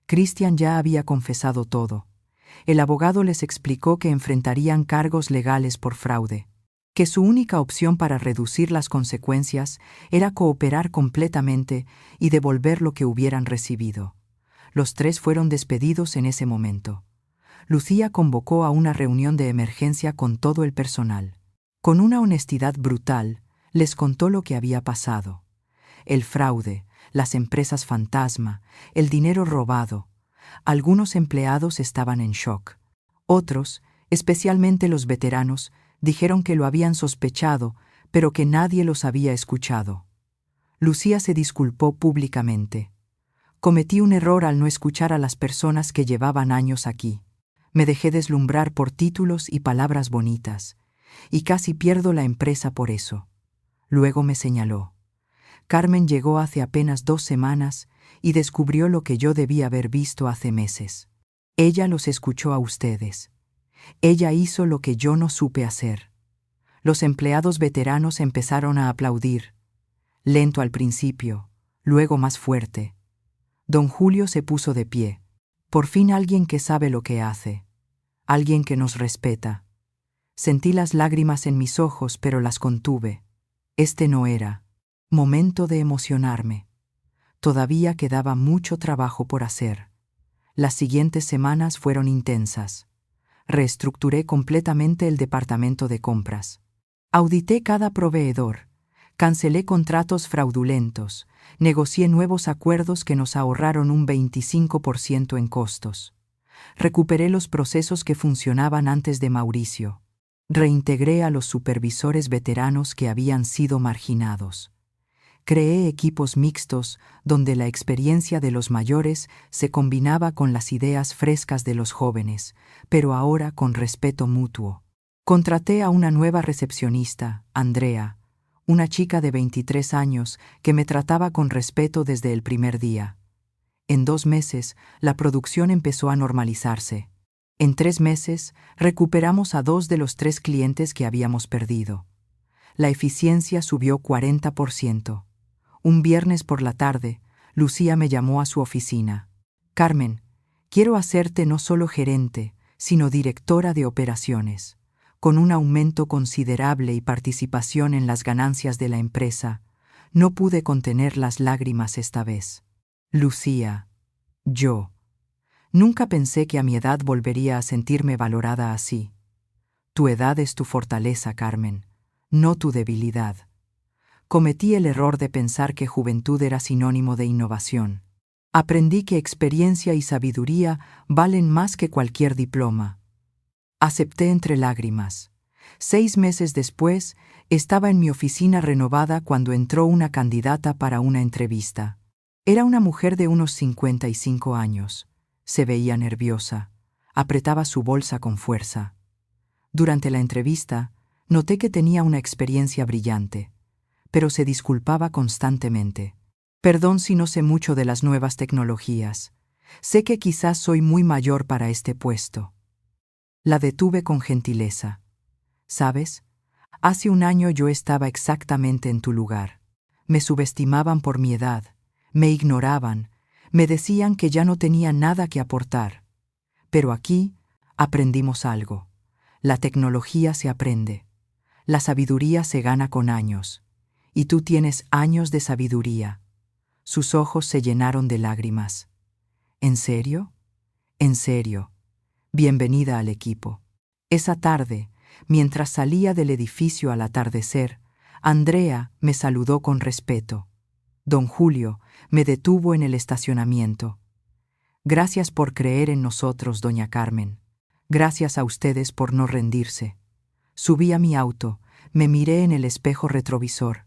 Cristian ya había confesado todo. El abogado les explicó que enfrentarían cargos legales por fraude, que su única opción para reducir las consecuencias era cooperar completamente y devolver lo que hubieran recibido. Los tres fueron despedidos en ese momento. Lucía convocó a una reunión de emergencia con todo el personal. Con una honestidad brutal, les contó lo que había pasado. El fraude, las empresas fantasma, el dinero robado. Algunos empleados estaban en shock. Otros, especialmente los veteranos, dijeron que lo habían sospechado, pero que nadie los había escuchado. Lucía se disculpó públicamente. Cometí un error al no escuchar a las personas que llevaban años aquí. Me dejé deslumbrar por títulos y palabras bonitas, y casi pierdo la empresa por eso. Luego me señaló. Carmen llegó hace apenas 2 semanas y descubrió lo que yo debía haber visto hace meses. Ella los escuchó a ustedes. Ella hizo lo que yo no supe hacer. Los empleados veteranos empezaron a aplaudir. Lento al principio, luego más fuerte. Don Julio se puso de pie. Por fin alguien que sabe lo que hace. Alguien que nos respeta. Sentí las lágrimas en mis ojos, pero las contuve. Este no era momento de emocionarme. Todavía quedaba mucho trabajo por hacer. Las siguientes semanas fueron intensas. Reestructuré completamente el departamento de compras. Audité cada proveedor. Cancelé contratos fraudulentos. Negocié nuevos acuerdos que nos ahorraron un 25% en costos. Recuperé los procesos que funcionaban antes de Mauricio. Reintegré a los supervisores veteranos que habían sido marginados. Creé equipos mixtos donde la experiencia de los mayores se combinaba con las ideas frescas de los jóvenes, pero ahora con respeto mutuo. Contraté a una nueva recepcionista, Andrea, una chica de 23 años que me trataba con respeto desde el primer día. En 2 meses, la producción empezó a normalizarse. En 3 meses, recuperamos a 2 de los 3 clientes que habíamos perdido. La eficiencia subió 40%. Un viernes por la tarde, Lucía me llamó a su oficina. Carmen, quiero hacerte no solo gerente, sino directora de operaciones. Con un aumento considerable y participación en las ganancias de la empresa, no pude contener las lágrimas esta vez. Lucía, yo. Nunca pensé que a mi edad volvería a sentirme valorada así. Tu edad es tu fortaleza, Carmen, no tu debilidad. Cometí el error de pensar que juventud era sinónimo de innovación. Aprendí que experiencia y sabiduría valen más que cualquier diploma. Acepté entre lágrimas. 6 meses después, estaba en mi oficina renovada cuando entró una candidata para una entrevista. Era una mujer de unos 55 años. Se veía nerviosa. Apretaba su bolsa con fuerza. Durante la entrevista, noté que tenía una experiencia brillante, pero se disculpaba constantemente. Perdón si no sé mucho de las nuevas tecnologías. Sé que quizás soy muy mayor para este puesto. La detuve con gentileza. ¿Sabes? Hace 1 año yo estaba exactamente en tu lugar. Me subestimaban por mi edad, me ignoraban, me decían que ya no tenía nada que aportar. Pero aquí aprendimos algo. La tecnología se aprende. La sabiduría se gana con años. Y tú tienes años de sabiduría. Sus ojos se llenaron de lágrimas. ¿En serio? En serio. Bienvenida al equipo. Esa tarde, mientras salía del edificio al atardecer, Andrea me saludó con respeto. Don Julio me detuvo en el estacionamiento. Gracias por creer en nosotros, doña Carmen. Gracias a ustedes por no rendirse. Subí a mi auto, me miré en el espejo retrovisor.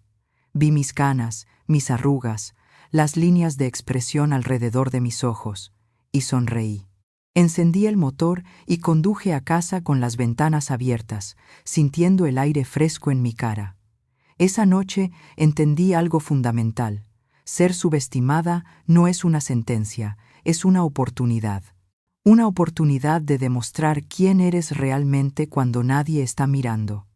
Vi mis canas, mis arrugas, las líneas de expresión alrededor de mis ojos, y sonreí. Encendí el motor y conduje a casa con las ventanas abiertas, sintiendo el aire fresco en mi cara. Esa noche entendí algo fundamental. Ser subestimada no es una sentencia, es una oportunidad. Una oportunidad de demostrar quién eres realmente cuando nadie está mirando.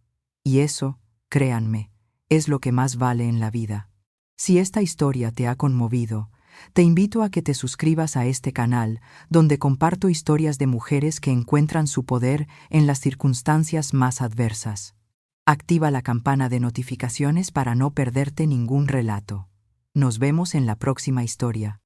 Y eso, créanme, es lo que más vale en la vida. Si esta historia te ha conmovido, te invito a que te suscribas a este canal, donde comparto historias de mujeres que encuentran su poder en las circunstancias más adversas. Activa la campana de notificaciones para no perderte ningún relato. Nos vemos en la próxima historia.